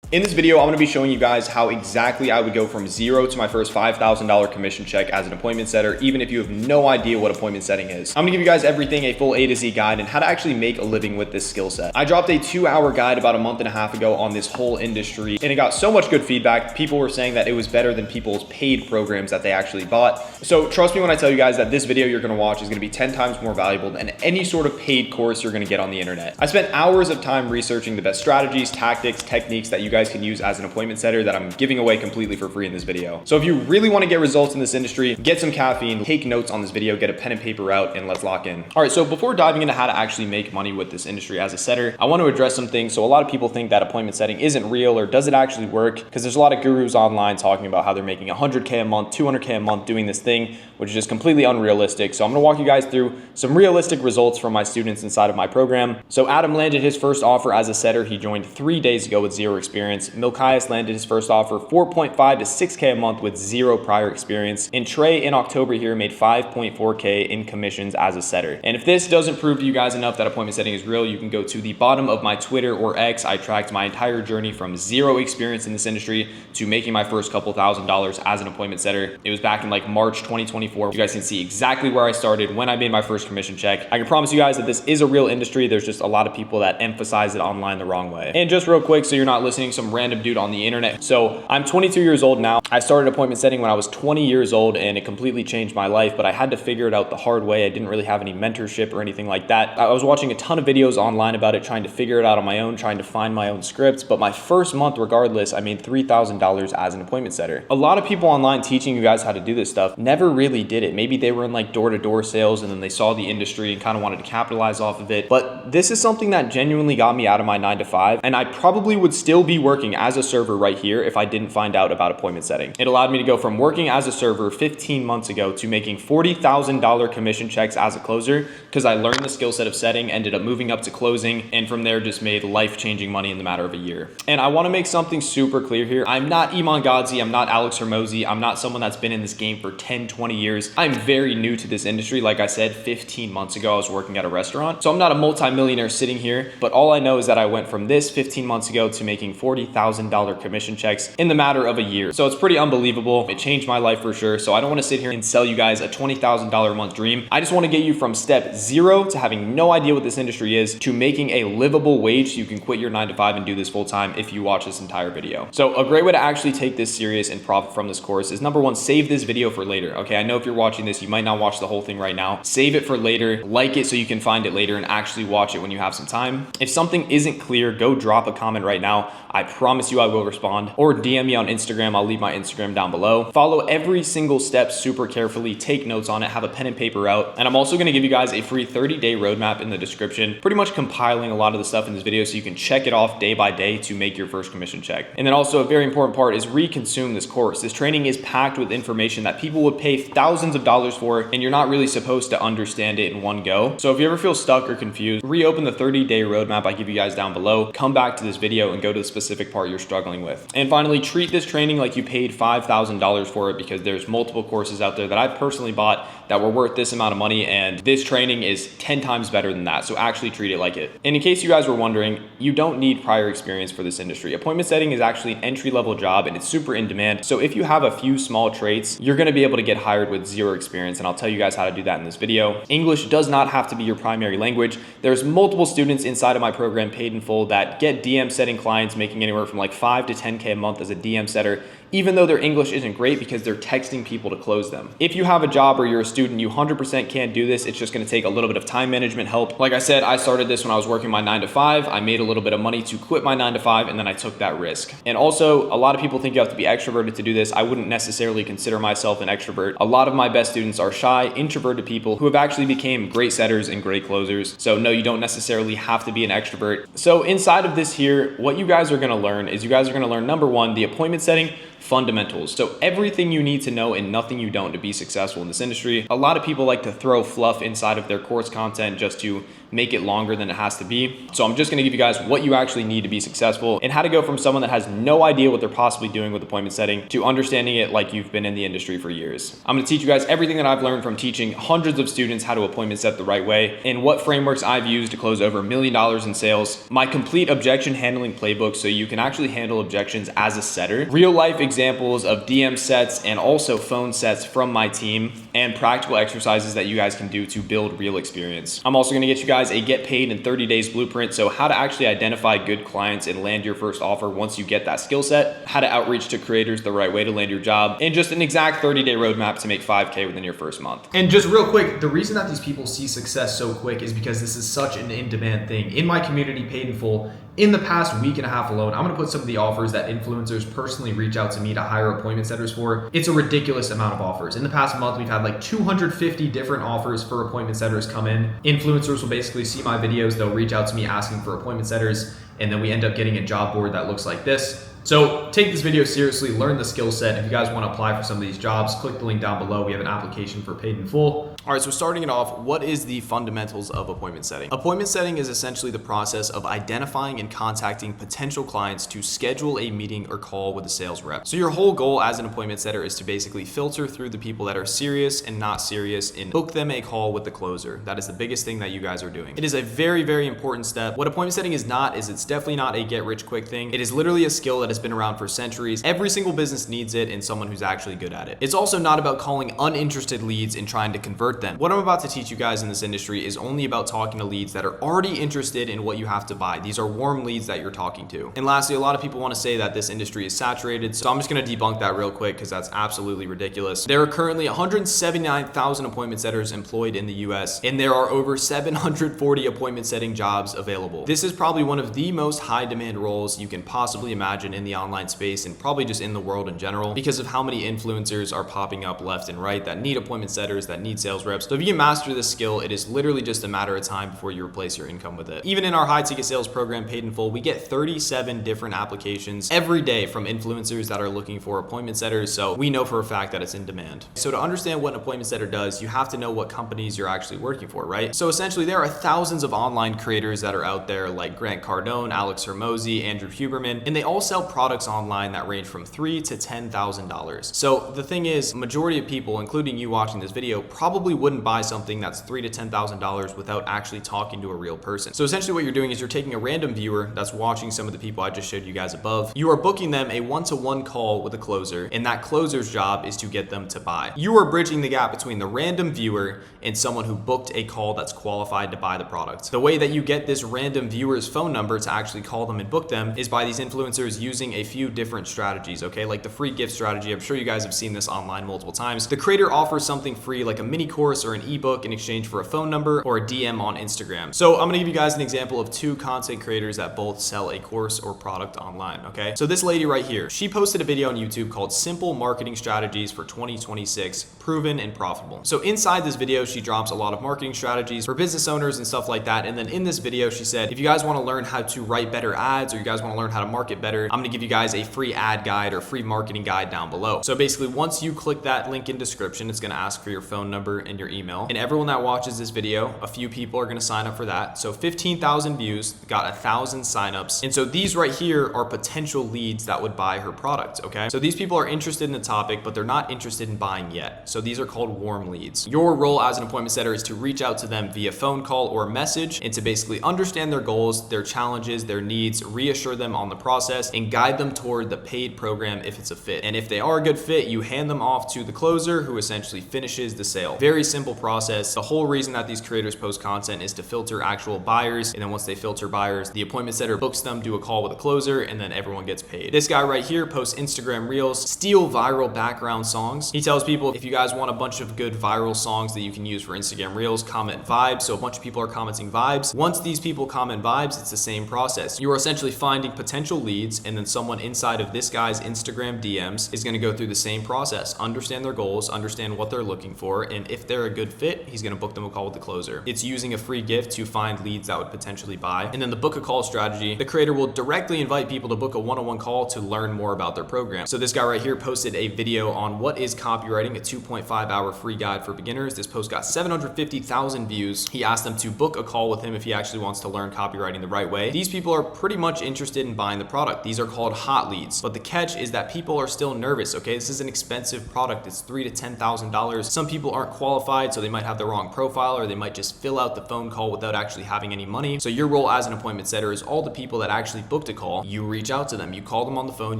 In this video, I'm going to be showing you guys how exactly I would go from zero to my first $5,000 commission check as an appointment setter, even if you have no idea what appointment setting is. I'm going to give you guys everything, a full A to Z guide, and how to actually make a living with this skill set. I dropped a 2-hour guide about a month and a half ago on this whole industry, and it got so much good feedback. People were saying that it was better than people's paid programs that they actually bought. So trust me when I tell you guys that this video you're going to watch is going to be 10 times more valuable than any sort of paid course you're going to get on the internet. I spent hours of time researching the best strategies, tactics, techniques that you guys can use as an appointment setter that I'm giving away completely for free in this video. So if you really want to get results in this industry, get some caffeine, take notes on this video, get a pen and paper out, and let's lock in. All right, so before diving into how to actually make money with this industry as a setter, I want to address some things. So a lot of people think that appointment setting isn't real, or does it actually work? Because there's a lot of gurus online talking about how they're making 100K a month, 200K a month doing this thing, which is just completely unrealistic. So I'm going to walk you guys through some realistic results from my students inside of my program. So Adam landed his first offer as a setter. He joined 3 days ago with zero experience. Milkias landed his first offer 4.5 to 6K a month with zero prior experience. And Trey in October here made 5.4K in commissions as a setter. And if this doesn't prove to you guys enough that appointment setting is real, you can go to the bottom of my Twitter or X. I tracked my entire journey from zero experience in this industry to making my first couple $1,000s as an appointment setter. It was back in like March 2024. You guys can see exactly where I started when I made my first commission check. I can promise you guys that this is a real industry. There's just a lot of people that emphasize it online the wrong way. And just real quick, so you're not listening to some random dude on the internet. So I'm 22 years old now. I started appointment setting when I was 20 years old, and it completely changed my life, but I had to figure it out the hard way. I didn't really have any mentorship or anything like that. I was watching a ton of videos online about it, trying to figure it out on my own, trying to find my own scripts. But my first month, regardless, I made $3,000 as an appointment setter. A lot of people online teaching you guys how to do this stuff never really did it. Maybe they were in like door-to-door sales, and then they saw the industry and kind of wanted to capitalize off of it. But this is something that genuinely got me out of my 9 to 5, and I probably would still be working as a server right here if I didn't find out about appointment setting. It allowed me to go from working as a server 15 months ago to making $40,000 commission checks as a closer, because I learned the skill set of setting, ended up moving up to closing, and from there just made life-changing money in the matter of a year. And I want to make something super clear here. I'm not Iman Gadzhi, I'm not Alex Hormozi, I'm not someone that's been in this game for 10, 20 years. I'm very new to this industry. Like I said, 15 months ago, I was working at a restaurant. So I'm not a multi-millionaire sitting here, but all I know is that I went from this 15 months ago to making $40,000 commission checks in the matter of a year. So it's pretty unbelievable. It changed my life for sure. So I don't want to sit here and sell you guys a $20,000 a month dream. I just want to get you from step 0 to having no idea what this industry is to making a livable wage so you can quit your 9 to 5 and do this full time if you watch this entire video. So a great way to actually take this serious and profit from this course is, number one, save this video for later. Okay, I know if you're watching this, you might not watch the whole thing right now. Save it for later, like it so you can find it later and actually watch it when you have some time. If something isn't clear, go drop a comment right now. I promise you I will respond, or DM me on Instagram. I'll leave my Instagram down below. Follow every single step super carefully, take notes on it, have a pen and paper out. And I'm also going to give you guys a free 30-day roadmap in the description, pretty much compiling a lot of the stuff in this video so you can check it off day by day to make your first commission check. And then also a very important part is reconsume this course. This training is packed with information that people would pay thousands of dollars for, and you're not really supposed to understand it in one go. So if you ever feel stuck or confused, reopen the 30-day roadmap I give you guys down below, come back to this video and go to the specific part you're struggling with. And finally, treat this training like you paid $5,000 for it, because there's multiple courses out there that I personally bought that were worth this amount of money, and this training is 10 times better than that. So actually treat it like it. And in case you guys were wondering, you don't need prior experience for this industry. Appointment setting is actually an entry-level job, and it's super in demand. So if you have a few small traits, you're going to be able to get hired with zero experience, and I'll tell you guys how to do that in this video. English does not have to be your primary language. There's multiple students inside of my program, paid in full, that get DM setting clients making anywhere from like 5 to 10K a month as a DM setter, even though their English isn't great, because they're texting people to close them. If you have a job or you're a student, you 100% can't do this. It's just going to take a little bit of time management help. Like I said, I started this when I was working my 9 to 5. I made a little bit of money to quit my 9 to 5, and then I took that risk. And also, a lot of people think you have to be extroverted to do this. I wouldn't necessarily consider myself an extrovert. A lot of my best students are shy, introverted people who have actually became great setters and great closers. So no, you don't necessarily have to be an extrovert. So inside of this here, what you guys are going to learn is, you guys are going to learn, number one, the appointment setting fundamentals. So everything you need to know and nothing you don't to be successful in this industry. A lot of people like to throw fluff inside of their course content just to make it longer than it has to be. So I'm just gonna give you guys what you actually need to be successful and how to go from someone that has no idea what they're possibly doing with appointment setting to understanding it like you've been in the industry for years. I'm gonna teach you guys everything that I've learned from teaching hundreds of students how to appointment set the right way and what frameworks I've used to close over $1 million in sales, my complete objection handling playbook so you can actually handle objections as a setter, real life examples of DM sets and also phone sets from my team, and practical exercises that you guys can do to build real experience. I'm also gonna get you guys a get paid in 30 days blueprint, so how to actually identify good clients and land your first offer once you get that skill set, how to outreach to creators the right way to land your job, and just an exact 30-day roadmap to make 5K within your first month. And just real quick, the reason that these people see success so quick is because this is such an in-demand thing. In my community, Paid in Full, in the past week and a half alone, I'm gonna put some of the offers that influencers personally reach out to me to hire appointment setters for. It's a ridiculous amount of offers. In the past month, we've had like 250 different offers for appointment setters come in. Influencers will basically see my videos, they'll reach out to me asking for appointment setters, and then we end up getting a job board that looks like this. So take this video seriously, learn the skill set. If you guys want to apply for some of these jobs, click the link down below. We have an application for Paid in Full. All right, so starting it off, what is the fundamentals of appointment setting? Appointment setting is essentially the process of identifying and contacting potential clients to schedule a meeting or call with a sales rep. So your whole goal as an appointment setter is to basically filter through the people that are serious and not serious and book them a call with the closer. That is the biggest thing that you guys are doing. It is a very, very important step. What appointment setting is not is it's definitely not a get rich quick thing. It is literally a skill that has been around for centuries. Every single business needs it and someone who's actually good at it. It's also not about calling uninterested leads and trying to convert them. What I'm about to teach you guys in this industry is only about talking to leads that are already interested in what you have to buy. These are warm leads that you're talking to. And lastly, a lot of people want to say that this industry is saturated, so I'm just going to debunk that real quick because that's absolutely ridiculous. There are currently 179,000 appointment setters employed in the US, and there are over 740 appointment setting jobs available. This is probably one of the most high demand roles you can possibly imagine in the online space and probably just in the world in general because of how many influencers are popping up left and right that need appointment setters, that need sales reps. So if you can master this skill, it is literally just a matter of time before you replace your income with it. Even in our high ticket sales program, Paid in Full, we get 37 different applications every day from influencers that are looking for appointment setters. So we know for a fact that it's in demand. So to understand what an appointment setter does, you have to know what companies you're actually working for, right? So essentially there are thousands of online creators that are out there like Grant Cardone, Alex Hormozy, Andrew Huberman, and they all sell products online that range from $3,000 to $10,000. So the thing is, majority of people, including you watching this video, probably wouldn't buy something that's $3,000 to $10,000 without actually talking to a real person. So essentially what you're doing is you're taking a random viewer that's watching some of the people I just showed you guys above. You are booking them a one-to-one call with a closer, and that closer's job is to get them to buy. You are bridging the gap between the random viewer and someone who booked a call that's qualified to buy the product. The way that you get this random viewer's phone number to actually call them and book them is by these influencers using a few different strategies, okay? Like the free gift strategy. I'm sure you guys have seen this online multiple times. The creator offers something free like a mini course or an ebook in exchange for a phone number or a DM on Instagram. So I'm gonna give you guys an example of two content creators that both sell a course or product online, okay? So this lady right here, she posted a video on YouTube called Simple Marketing Strategies for 2026, Proven and Profitable. So inside this video, she drops a lot of marketing strategies for business owners and stuff like that. And then in this video, she said, if you guys wanna learn how to write better ads or you guys wanna learn how to market better, I'm gonna give you guys a free ad guide or free marketing guide down below. So basically, once you click that link in description, it's gonna ask for your phone number and your email. And everyone that watches this video, a few people are gonna sign up for that. So 15,000 views, got 1,000 signups. And so these right here are potential leads that would buy her product, okay? So these people are interested in the topic, but they're not interested in buying yet. So these are called warm leads. Your role as an appointment setter is to reach out to them via phone call or message and to basically understand their goals, their challenges, their needs, reassure them on the process, and guide them toward the paid program if it's a fit. And if they are a good fit, you hand them off to the closer who essentially finishes the sale. Very simple process. The whole reason that these creators post content is to filter actual buyers. And then once they filter buyers, the appointment setter books them, do a call with a closer, and then everyone gets paid. This guy right here posts Instagram Reels, steal viral background songs. He tells people if you guys want a bunch of good viral songs that you can use for Instagram Reels, comment vibes. So a bunch of people are commenting vibes. Once these people comment vibes, it's the same process. You are essentially finding potential leads, and then someone inside of this guy's Instagram DMs is going to go through the same process, understand their goals, understand what they're looking for, and if if they're a good fit, he's going to book them a call with the closer. It's using a free gift to find leads that would potentially buy. And then the book a call strategy, the creator will directly invite people to book a one-on-one call to learn more about their program. So this guy right here posted a video on what is copywriting, a 2.5-hour free guide for beginners. This post got 750,000 views. He asked them to book a call with him if he actually wants to learn copywriting the right way. These people are pretty much interested in buying the product. These are called hot leads. But the catch is that people are still nervous, okay? This is an expensive product. It's $3,000 to $10,000. Some people aren't qualified, so they might have the wrong profile, or they might just fill out the phone call without actually having any money. So your role as an appointment setter is all the people that actually booked a call, you reach out to them, you call them on the phone,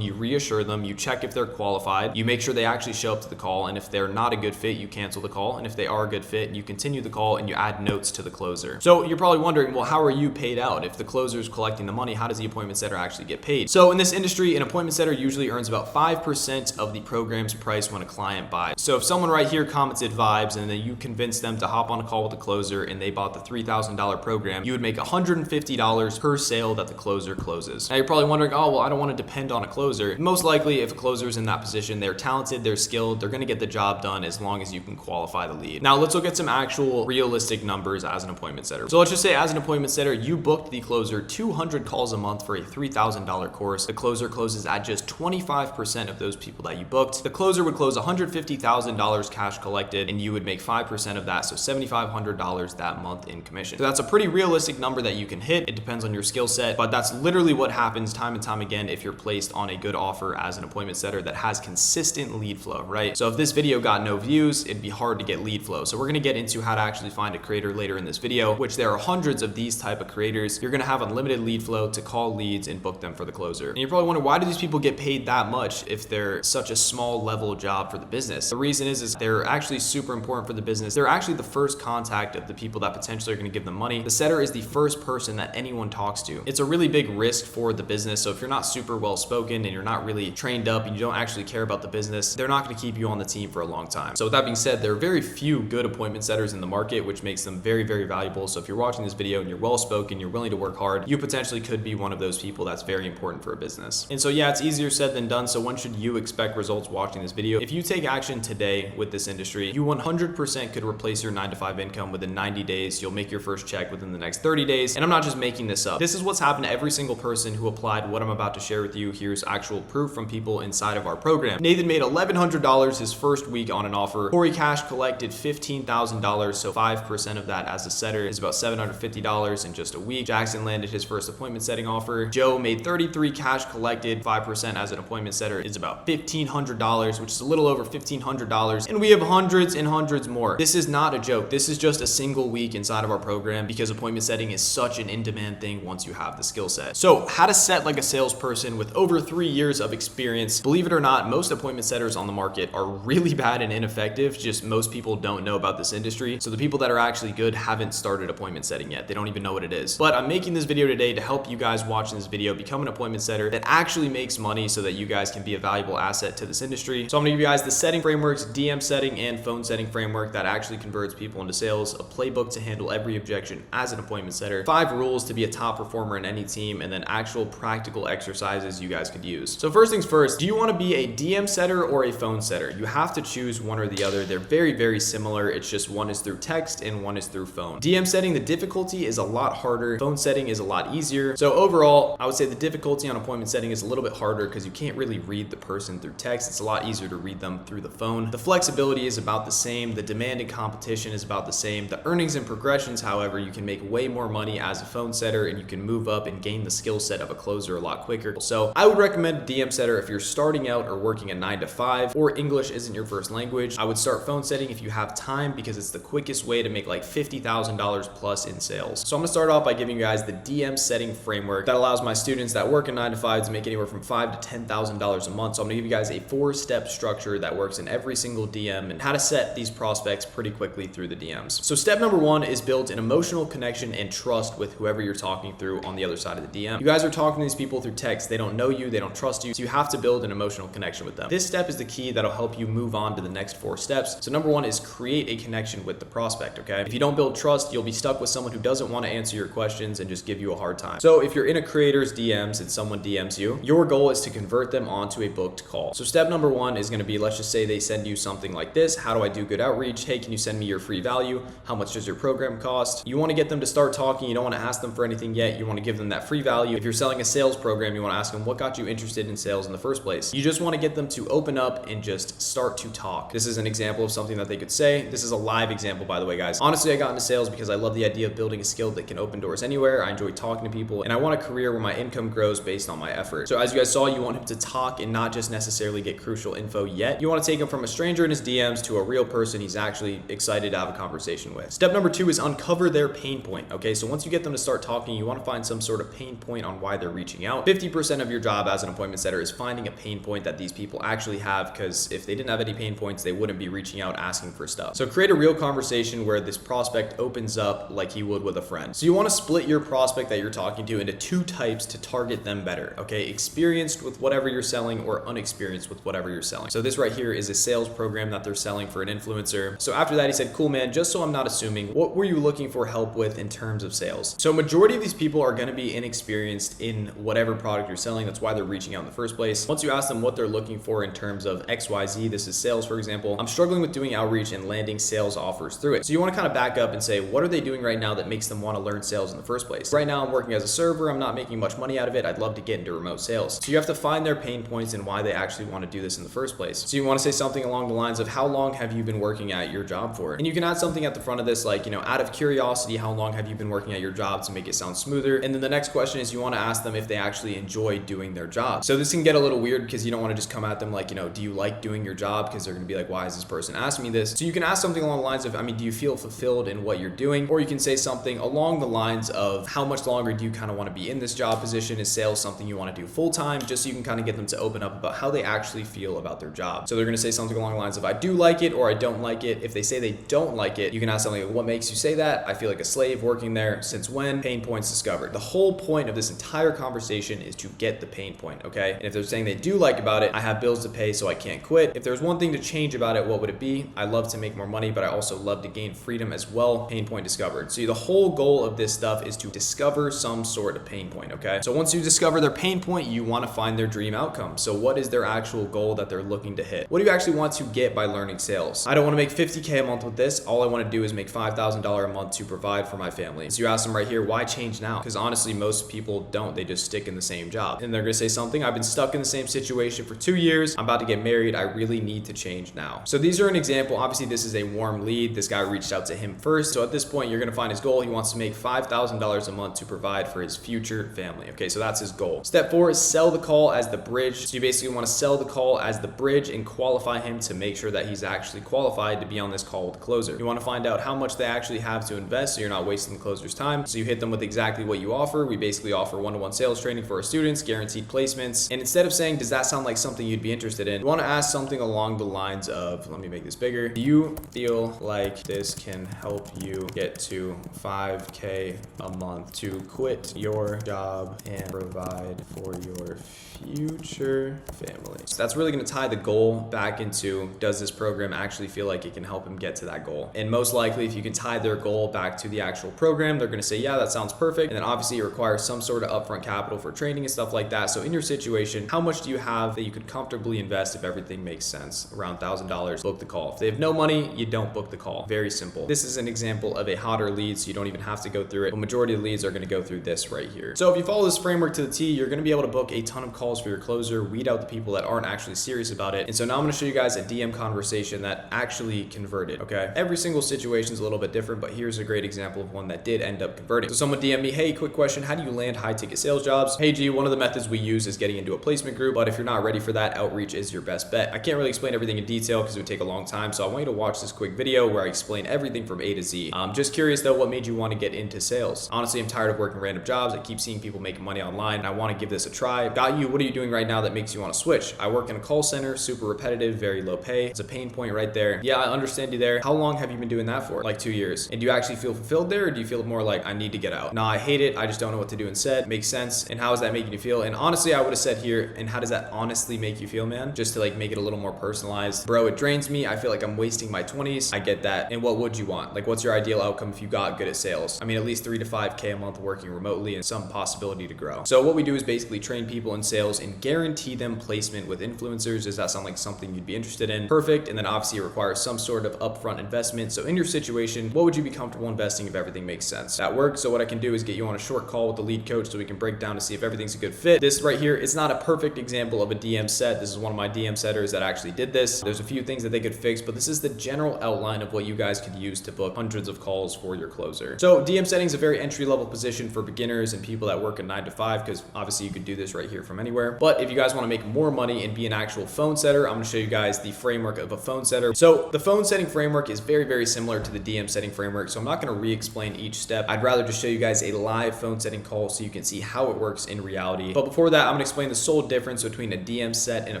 you reassure them, you check if they're qualified, you make sure they actually show up to the call, and if they're not a good fit, you cancel the call, and if they are a good fit, you continue the call and you add notes to the closer. So you're probably wondering, well, how are you paid out? If the closer is collecting the money, how does the appointment setter actually get paid? So in this industry, an appointment setter usually earns about 5% of the program's price when a client buys. So if someone right here commented vibes and then you convince them to hop on a call with the closer and they bought the $3,000 program, you would make $150 per sale that the closer closes. Now you're probably wondering, oh, well, I don't want to depend on a closer. Most likely, if a closer is in that position, they're talented, they're skilled, they're going to get the job done as long as you can qualify the lead. Now let's look at some actual realistic numbers as an appointment setter. So let's just say as an appointment setter, you booked the closer 200 calls a month for a $3,000 course. The closer closes at just 25% of those people that you booked. The closer would close $150,000 cash collected, and you would make 5% of that, so $7,500 that month in commission. So that's a pretty realistic number that you can hit. It depends on your skill set, but that's literally what happens time and time again if you're placed on a good offer as an appointment setter that has consistent lead flow, right? So if this video got no views, it'd be hard to get lead flow. So we're gonna get into how to actually find a creator later in this video, which there are hundreds of these type of creators. You're gonna have unlimited lead flow to call leads and book them for the closer. And you're probably wondering, why do these people get paid that much if they're such a small level job for the business? The reason is they're actually super important for the business. They're actually the first contact of the people that potentially are gonna give them money. The setter is the first person that anyone talks to. It's a really big risk for the business. So if you're not super well spoken and you're not really trained up and you don't actually care about the business, they're not gonna keep you on the team for a long time. So with that being said, there are very few good appointment setters in the market, which makes them very, very valuable. So if you're watching this video and you're well spoken, you're willing to work hard, you potentially could be one of those people that's very important for a business. And so yeah, it's easier said than done. So when should you expect results watching this video? If you take action today with this industry, you 100% could replace your 9-to-5 income within 90 days. You'll make your first check within the next 30 days. And I'm not just making this up. This is what's happened to every single person who applied what I'm about to share with you. Here's actual proof from people inside of our program. Nathan made $1,100 his first week on an offer. Corey Cash collected $15,000, so 5% of that as a setter is about $750 in just a week. Jackson landed his first appointment setting offer. Joe made 33 cash collected, 5% as an appointment setter is about $1,500, which is a little over $1,500. And we have hundreds and hundreds more. This is not a joke. This is just a single week inside of our program because appointment setting is such an in-demand thing once you have the skill set. So how to set like a salesperson with over 3 years of experience. Believe it or not, most appointment setters on the market are really bad and ineffective. Just most people don't know about this industry. So the people that are actually good haven't started appointment setting yet. They don't even know what it is. But I'm making this video today to help you guys watching this video become an appointment setter that actually makes money so that you guys can be a valuable asset to this industry. So I'm gonna give you guys the setting frameworks, DM setting and phone setting framework that actually converts people into sales, a playbook to handle every objection as an appointment setter, 5 rules to be a top performer in any team, and then actual practical exercises you guys could use. So first things first, do you want to be a DM setter or a phone setter? You have to choose one or the other. They're very, very similar. It's just one is through text and one is through phone. DM setting, the difficulty is a lot harder. Phone setting is a lot easier. So overall, I would say the difficulty on appointment setting is a little bit harder because you can't really read the person through text. It's a lot easier to read them through the phone. The flexibility is about the same. The demand and competition is about the same. The earnings and progressions, however, you can make way more money as a phone setter and you can move up and gain the skill set of a closer a lot quicker. So I would recommend DM setter if you're starting out or working a 9-to-5 or English isn't your first language. I would start phone setting if you have time because it's the quickest way to make like $50,000 plus in sales. So I'm gonna start off by giving you guys the DM setting framework that allows my students that work in 9-to-5 to make anywhere from $5,000 to $10,000 a month. So I'm gonna give you guys a 4-step structure that works in every single DM and how to set these prospects pretty quickly through the DMs. So step number 1 is build an emotional connection and trust with whoever you're talking through on the other side of the DM. You guys are talking to these people through text. They don't know you, they don't trust you, so you have to build an emotional connection with them. This step is the key that'll help you move on to the next 4 steps. So number 1 is create a connection with the prospect, okay? If you don't build trust, you'll be stuck with someone who doesn't want to answer your questions and just give you a hard time. So if you're in a creator's DMs and someone DMs you, your goal is to convert them onto a booked call. So step number 1 is going to be, let's just say they send you something like this: how do I do good outreach? outreach. Hey, can you send me your free value? How much does your program cost? You want to get them to start talking. You don't want to ask them for anything yet. You want to give them that free value. If you're selling a sales program, you want to ask them what got you interested in sales in the first place. You just want to get them to open up and just start to talk. This is an example of something that they could say. This is a live example, by the way, guys. Honestly, I got into sales because I love the idea of building a skill that can open doors anywhere. I enjoy talking to people, and I want a career where my income grows based on my effort. So as you guys saw, you want him to talk and not just necessarily get crucial info yet. You want to take him from a stranger in his DMs to a real person he's actually excited to have a conversation with. Step number 2 is uncover their pain point. Okay, so once you get them to start talking, you want to find some sort of pain point on why they're reaching out. 50% of your job as an appointment setter is finding a pain point that these people actually have, because if they didn't have any pain points, they wouldn't be reaching out asking for stuff. So create a real conversation where this prospect opens up like he would with a friend. So you want to split your prospect that you're talking to into 2 types to target them better. Okay, experienced with whatever you're selling or unexperienced with whatever you're selling. So this right here is a sales program that they're selling for an influencer. So after that, he said, cool, man, just so I'm not assuming, what were you looking for help with in terms of sales? So majority of these people are going to be inexperienced in whatever product you're selling. That's why they're reaching out in the first place. Once you ask them what they're looking for in terms of XYZ, this is sales, for example. I'm struggling with doing outreach and landing sales offers through it. So you want to kind of back up and say, what are they doing right now that makes them want to learn sales in the first place? Right now, I'm working as a server. I'm not making much money out of it. I'd love to get into remote sales. So you have to find their pain points and why they actually want to do this in the first place. So you want to say something along the lines of, how long have you been working at your job for? And you can add something at the front of this, like, out of curiosity, how long have you been working at your job, to make it sound smoother? And then the next question is, you want to ask them if they actually enjoy doing their job. So this can get a little weird because you don't want to just come at them like, do you like doing your job? Because they're going to be like, why is this person asking me this? So you can ask something along the lines of, do you feel fulfilled in what you're doing? Or you can say something along the lines of, how much longer do you kind of want to be in this job position? Is sales something you want to do full time? Just so you can kind of get them to open up about how they actually feel about their job. So they're going to say something along the lines of, I do like it, or I don't like it. If they say they don't like it, you can ask something like, what makes you say that? I feel like a slave working there. Since when? Pain points discovered. The whole point of this entire conversation is to get the pain point, okay? And if they're saying they do like about it, I have bills to pay, so I can't quit. If there's one thing to change about it, what would it be? I love to make more money, but I also love to gain freedom as well. Pain point discovered. So the whole goal of this stuff is to discover some sort of pain point, okay? So once you discover their pain point, you want to find their dream outcome. So what is their actual goal that they're looking to hit? What do you actually want to get by learning sales? I don't want to make $50K a month with this. All I want to do is make $5,000 a month to provide for my family. So you ask them right here, why change now? Because honestly, most people don't. They just stick in the same job. And they're going to say something, I've been stuck in the same situation for 2 years. I'm about to get married. I really need to change now. So these are an example. Obviously, this is a warm lead. This guy reached out to him first. So at this point, you're going to find his goal. He wants to make $5,000 a month to provide for his future family. Okay, so that's his goal. Step 4 is sell the call as the bridge. So you basically want to sell the call as the bridge and qualify him to make sure that he's actually qualified to be on this call with the closer. You want to find out how much they actually have to invest so you're not wasting the closer's time. So you hit them with exactly what you offer. We basically offer one-to-one sales training for our students, guaranteed placements. And instead of saying, does that sound like something you'd be interested in? You want to ask something along the lines of, let me make this bigger. Do you feel like this can help you get to 5K a month to quit your job and provide for your future family? So that's really going to tie the goal back into, does this program actually feel like it can help him get to that goal? And most likely, if you can tie their goal back to the actual program, they're going to say, yeah, that sounds perfect. And then obviously it requires some sort of upfront capital for training and stuff like that. So in your situation, how much do you have that you could comfortably invest if everything makes sense? Around $1,000, book the call. If they have no money, you don't book the call. Very simple. This is an example of a hotter lead, so you don't even have to go through it. The majority of leads are going to go through this right here. So if you follow this framework to the T, you're going to be able to book a ton of calls for your closer, weed out the people that aren't actually serious about it. And so now I'm going to show you guys a DM conversation that actually converted, okay? Every single situation is a little bit different, but here's a great example of one that did end up converting. So someone DM'd me, hey, quick question, how do you land high ticket sales jobs? Hey G, one of the methods we use is getting into a placement group, but if you're not ready for that, outreach is your best bet. I can't really explain everything in detail because it would take a long time, so I want you to watch this quick video where I explain everything from A to Z. I'm just curious though, what made you want to get into sales? Honestly, I'm tired of working random jobs. I keep seeing people making money online, and I want to give this a try. Got you, what are you doing right now that makes you want to switch? I work in a call center, super repetitive, very low pay. It's a pain point right there. Yeah, I understand you there. How long have you been doing that for? Like 2 years. And do you actually feel fulfilled there, or do you feel more like I need to get out? Nah, I hate it. I just don't know what to do instead. Makes sense. And how is that making you feel? And honestly, I would have said here, and how does that honestly make you feel, man? Just to like make it a little more personalized. Bro, it drains me. I feel like I'm wasting my 20s. I get that. And what would you want? Like, what's your ideal outcome if you got good at sales? I mean, at least 3 to 5K a month working remotely and some possibility to grow. So what we do is basically train people in sales and guarantee them placement with influencers. Does that sound like something you'd be interested in? Perfect. And then obviously it requires some sort of upfront investment. So in your situation, what would you be comfortable investing if everything makes sense? That works. So what I can do is get you on a short call with the lead coach so we can break down to see if everything's a good fit. This right here is not a perfect example of a DM set. This is one of my DM setters that actually did this. There's a few things that they could fix, but this is the general outline of what you guys could use to book hundreds of calls for your closer. So DM setting is a very entry-level position for beginners and people that work a 9 to 5, because obviously you could do this right here from anywhere. But if you guys want to make more money and be an actual phone setter, I'm going to show you guys the framework of a phone setter. So the phone setting framework is very, very similar to the DM setting framework. So I'm not going to re-explain each step. I'd rather just show you guys a live phone setting call so you can see how it works in reality. But before that, I'm going to explain the sole difference between a DM set and a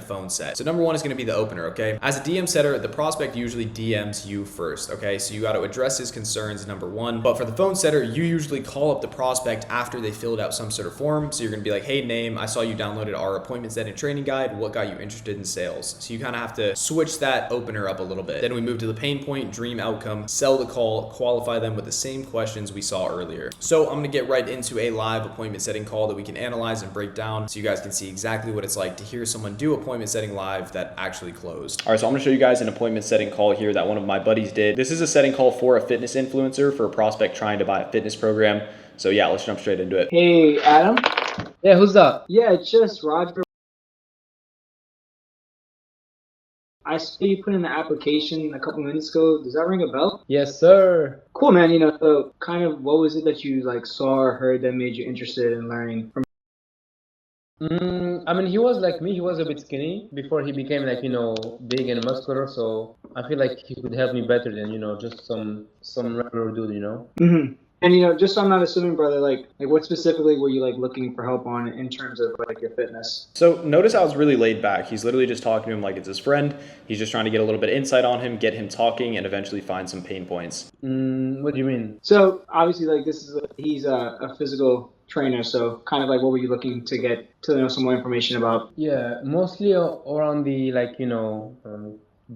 phone set. So number one is going to be the opener, okay? As a DM setter, the prospect usually DMs you first, okay? So you got to address his concerns, number one. But for the phone setter, you usually call up the prospect after they filled out some sort of form. So you're going to be like, hey, name, I saw you downloaded our appointment setting training guide. What got you interested in sales? So you kind of have to switch that opener up a little bit. Then we move to the pain point, dream outcome, sell the call, qualify them with the same questions we saw earlier. So I'm going to get right into a live appointment setting call that we can analyze and break down so you guys can see exactly what it's like to hear someone do appointment setting live that actually closed. All right, so I'm going to show you guys an appointment setting call here that one of my buddies did. This is a setting call for a fitness influencer, for a prospect trying to buy a fitness program. So yeah, let's jump straight into it. Hey, Adam? Yeah, who's that? Yeah, it's just Roger. I saw you put in the application a couple minutes ago. Does that ring a bell? Yes, sir. Cool, man. So kind of what was it that you saw or heard that made you interested in learning from? I mean, he was like me. He was a bit skinny before he became big and muscular. So I feel like he could help me better than just some regular dude. Mm-hmm. And just so I'm not assuming, brother, like what specifically were you looking for help on in terms of your fitness? So notice how it's really laid back. He's literally just talking to him like it's his friend. He's just trying to get a little bit of insight on him, get him talking, and eventually find some pain points. What do you mean? So obviously, he's a physical trainer. So kind of what were you looking to get to know some more information about? Yeah, mostly around the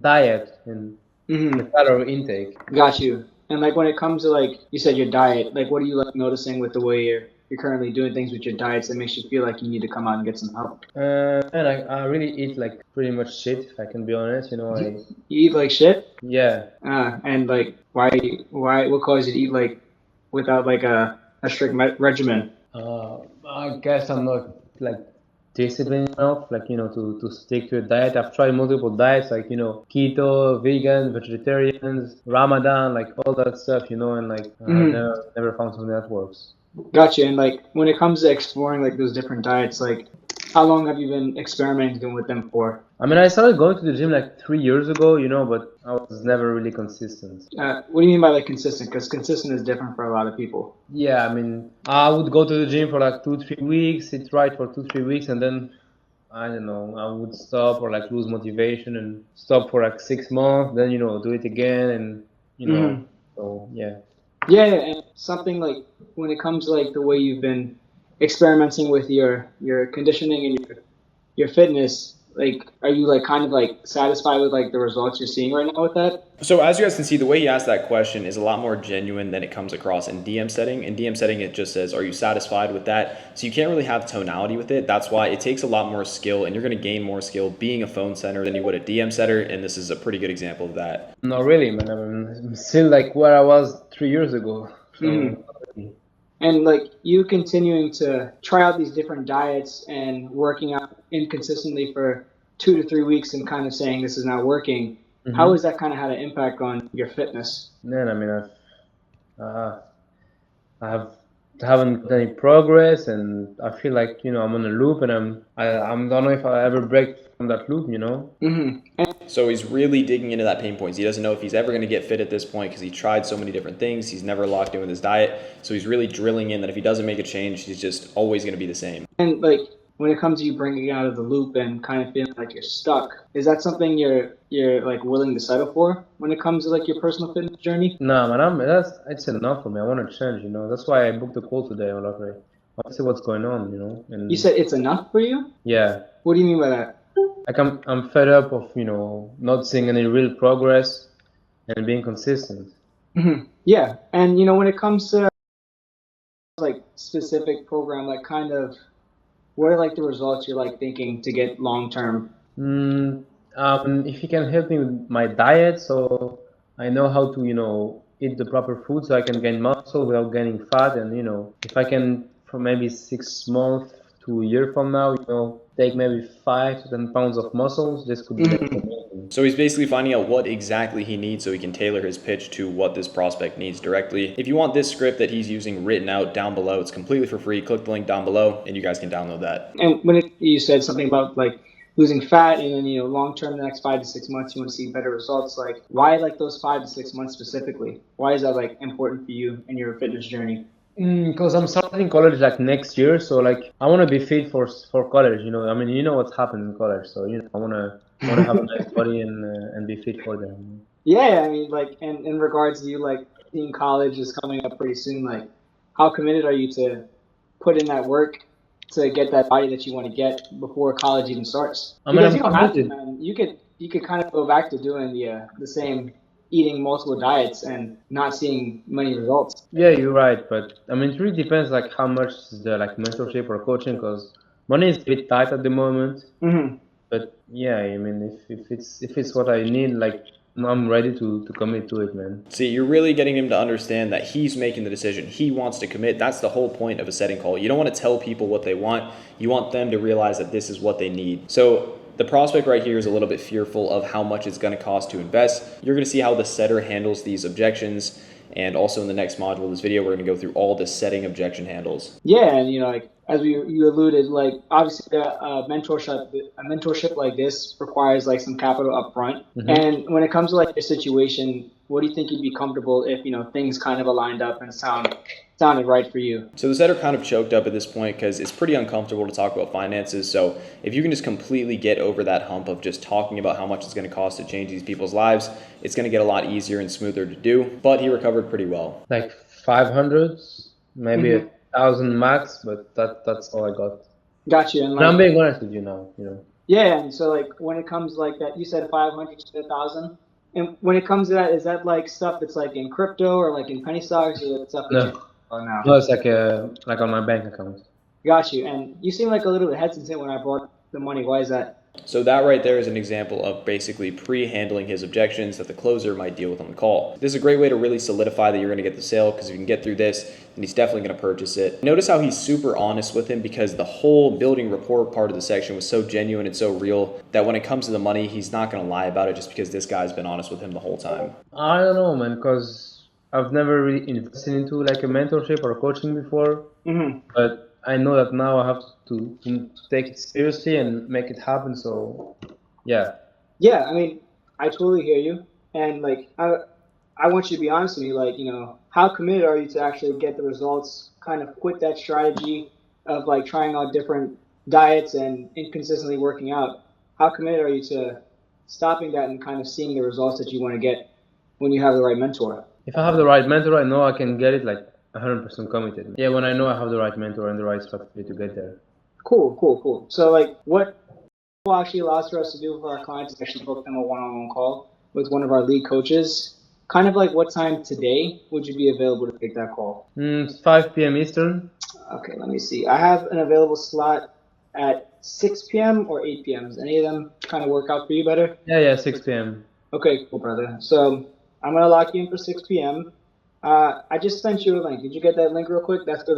diet and the calorie intake. Got you. And when it comes to you said your diet, what are you noticing with the way you're currently doing things with your diets that makes you feel like you need to come out and get some help? And I really eat pretty much shit, if I can be honest. You eat like shit? Yeah. And why what caused you to eat without a strict regimen? I guess I'm not disciplined enough, to stick to a diet. I've tried multiple diets, keto, vegan, vegetarians, Ramadan, all that stuff, and I've never found something that works. Gotcha. And when it comes to exploring those different diets, how long have you been experimenting with them for? I mean, I started going to the gym 3 years ago, but I was never really consistent. What do you mean by consistent? Because consistent is different for a lot of people. Yeah, I mean, I would go to the gym for 2-3 weeks, eat right for 2-3 weeks, and then I don't know, I would stop or lose motivation and stop for 6 months, then do it again, and so yeah. Yeah, and something when it comes to the way you've been experimenting with your conditioning and your fitness, are you kind of satisfied with the results you're seeing right now with that? So as you guys can see, the way he asked that question is a lot more genuine than it comes across in DM setting. In DM setting, it just says, are you satisfied with that? So you can't really have tonality with it. That's why it takes a lot more skill, and you're going to gain more skill being a phone setter than you would a DM setter, and this is a pretty good example of that. No, really, man. I mean, I'm still where I was 3 years ago. So. And you continuing to try out these different diets and working out inconsistently for 2 to 3 weeks and kind of saying this is not working, how has that kind of had an impact on your fitness? Man, I mean, I haven't done any progress, and I feel I'm on a loop, and I don't know if I'll ever break from that loop, So he's really digging into that pain points. He doesn't know if he's ever going to get fit at this point because he tried so many different things. He's never locked in with his diet. So he's really drilling in that if he doesn't make a change, he's just always going to be the same. And when it comes to you bringing out of the loop and kind of feeling you're stuck, is that something you're willing to settle for when it comes to your personal fitness journey? No, man, it's enough for me. I want to change, That's why I booked the call today. I want to see what's going on, And you said it's enough for you? Yeah. What do you mean by that? I'm fed up of not seeing any real progress and being consistent. Yeah, and when it comes to specific program, kind of what are the results you're thinking to get long term? If you can help me with my diet, so I know how to, eat the proper food so I can gain muscle without gaining fat. And, if I can, from maybe 6 months to a year from now, take maybe 5 to 10 pounds of muscles, this could be like amazing. So he's basically finding out what exactly he needs so he can tailor his pitch to what this prospect needs directly. If you want this script that he's using written out down below, it's completely for free. Click the link down below and you guys can download that. And when you said something about like losing fat and then long term, the next 5 to 6 months, you want to see better results. Like why like those 5 to 6 months specifically? Why is that like important for you in your fitness journey? Because I'm starting college like next year, so like I want to be fit for college. I mean, what's happened in college, so I want to have a nice body and be fit for them. Yeah, I mean, like, and in regards to you, like, seeing college is coming up pretty soon. Like, how committed are you to put in that work to get that body that you want to get before college even starts? Because you don't have to, man. You could kind of go back to doing the same, eating multiple diets and not seeing many results. Yeah, you're right, but I mean, it really depends like how much is the like mentorship or coaching, because money is a bit tight at the moment. Mm-hmm. But yeah, I mean, if it's what I need, like I'm ready to commit to it, man. See, you're really getting him to understand that he's making the decision. He wants to commit. That's the whole point of a setting call. You don't want to tell people what they want. You want them to realize that this is what they need. So the prospect right here is a little bit fearful of how much it's going to cost to invest. You're going to see how the setter handles these objections. And also in the next module of this video, we're going to go through all the setting objection handles. Yeah, and like as you alluded, like obviously a mentorship like this requires like some capital up front. Mm-hmm. And when it comes to like your situation, what do you think you'd be comfortable if things kind of aligned up and sounded right for you? So the setter kind of choked up at this point because it's pretty uncomfortable to talk about finances. So if you can just completely get over that hump of just talking about how much it's going to cost to change these people's lives, it's going to get a lot easier and smoother to do. But he recovered pretty well. Like 500, maybe mm-hmm. 1,000 max, but that's all I got. Got you. And like, I'm being honest with you now. Yeah, and so like when it comes like that, you said 500 to 1,000. And when it comes to that, is that like stuff that's like in crypto or like in penny stocks or stuff? No, it's like on my bank account. Got you. And you seem like a little bit hesitant when I brought the money. Why is that? So that right there is an example of basically pre-handling his objections that the closer might deal with on the call. This is a great way to really solidify that you're going to get the sale, because if you can get through this, then he's definitely going to purchase it. Notice how he's super honest with him, because the whole building rapport part of the section was so genuine and so real that when it comes to the money, he's not going to lie about it just because this guy's been honest with him the whole time. I don't know, man, because I've never really invested into like a mentorship or coaching before, mm-hmm. but I know that now I have to take it seriously and make it happen. So, yeah. Yeah, I mean, I totally hear you. And, like, I want you to be honest with me. Like, how committed are you to actually get the results, kind of quit that strategy of, like, trying out different diets and inconsistently working out? How committed are you to stopping that and kind of seeing the results that you want to get when you have the right mentor? If I have the right mentor, I know I can get it, like, 100% committed. Yeah, when I know I have the right mentor and the right strategy to get there. Cool. So, like, what actually allows for us to do with our clients is actually book them a one-on-one call with one of our lead coaches. Kind of like what time today would you be available to take that call? 5 p.m. Eastern. Okay, let me see. I have an available slot at 6 p.m. or 8 p.m. Does any of them kind of work out for you better? Yeah, 6 p.m. Okay, cool, brother. So I'm going to lock you in for 6 p.m. I just sent you a link. Did you get that link real quick? That's for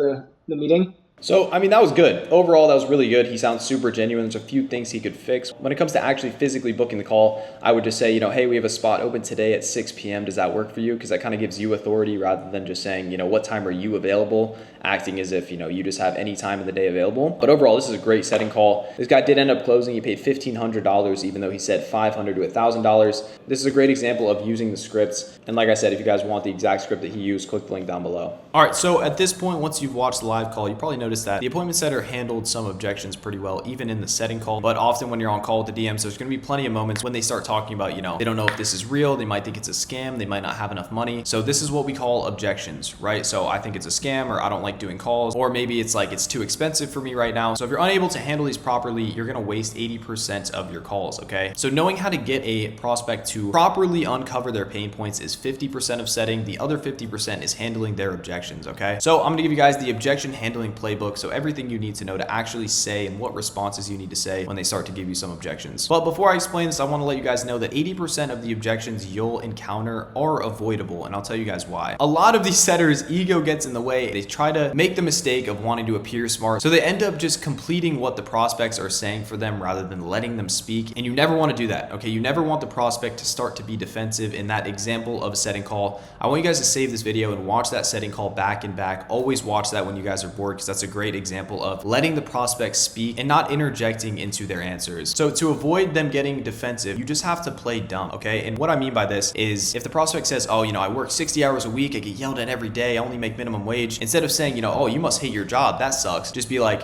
the meeting. So, I mean, that was good. Overall, that was really good. He sounds super genuine. There's a few things he could fix. When it comes to actually physically booking the call, I would just say, hey, we have a spot open today at 6 p.m. Does that work for you? Because that kind of gives you authority rather than just saying, what time are you available? Acting as if, you just have any time of the day available. But overall, this is a great setting call. This guy did end up closing. He paid $1,500, even though he said $500 to $1,000. This is a great example of using the scripts. And like I said, if you guys want the exact script that he used, click the link down below. All right, so at this point, once you've watched the live call, you probably noticed that the appointment setter handled some objections pretty well, even in the setting call. But often when you're on call with the DMs, there's going to be plenty of moments when they start talking about, they don't know if this is real. They might think it's a scam. They might not have enough money. So this is what we call objections, right? So I think it's a scam, or I don't like doing calls, or maybe it's like it's too expensive for me right now. So if you're unable to handle these properly, you're going to waste 80% of your calls, okay? So knowing how to get a prospect to properly uncover their pain points is 50% of setting. The other 50% is handling their objections, okay? So I'm going to give you guys the objection handling playbook playbook, so everything you need to know to actually say and what responses you need to say when they start to give you some objections. But before I explain this, I want to let you guys know that 80% of the objections you'll encounter are avoidable, and I'll tell you guys why. A lot of these setters, ego gets in the way. They try to make the mistake of wanting to appear smart, so they end up just completing what the prospects are saying for them rather than letting them speak, and you never want to do that, okay? You never want the prospect to start to be defensive. In that example of a setting call, I want you guys to save this video and watch that setting call back and back. Always watch that when you guys are bored, because that's a great example of letting the prospect speak and not interjecting into their answers. So to avoid them getting defensive, you just have to play dumb, okay? And what I mean by this is if the prospect says, oh, I work 60 hours a week, I get yelled at every day, I only make minimum wage, instead of saying, oh, you must hate your job, that sucks, just be like,